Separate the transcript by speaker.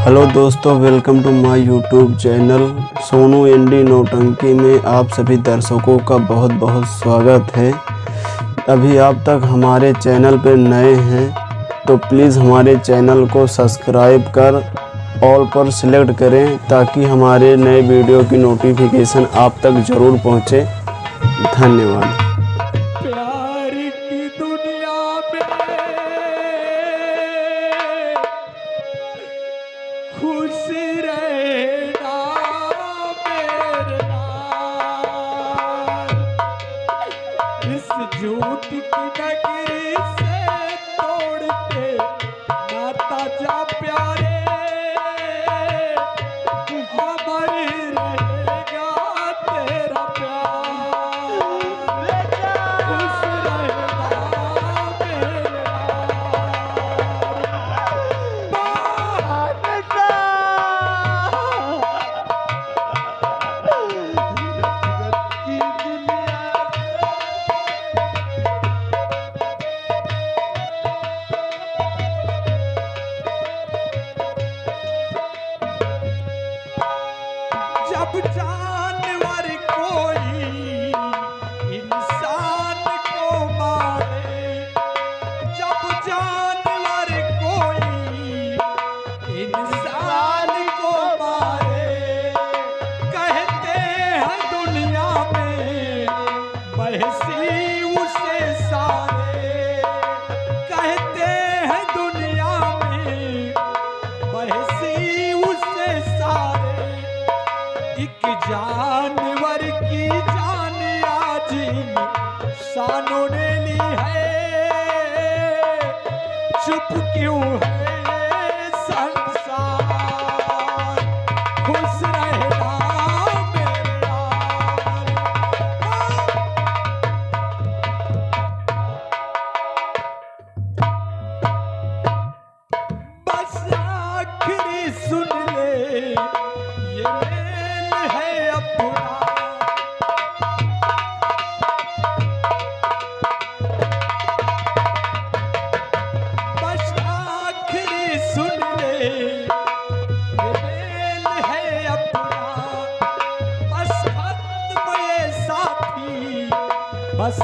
Speaker 1: Hello दोस्तों, welcome to my YouTube channel Sonu ND Nautanki में आप सभी दर्शकों का बहुत बहुत स्वागत है। अभी आप तक हमारे चैनल पर नए हैं तो प्लीज़ हमारे चैनल को सब्सक्राइब कर ऑल पर सिलेक्ट करें ताकि हमारे नए वीडियो की नोटिफिकेशन आप तक ज़रूर पहुँचे। धन्यवाद।
Speaker 2: खुश रहना मेरे लाल, इस झूठ की नगरी से तोड़ के नाता जा प्यारे, अमर रहेगा तेरा प्यार। खुश रहना मेरे जब जानवर कोई इंसान को मारे, जब जानवर कोई इंसान को मारे, कहते हैं दुनिया में बहसी उसे सारे, कहते हैं दुनिया में बहसी उसे सारे। एक जानवर की जान आज इंसानों ने ली है, चुप क्यों है संसार। खुश रहना मेरे लाल, बस आखिरी सुन ले ये है अपना, बस आखिरी सुन ले ये मेल है अपना, बस खत्म ये साथी, बस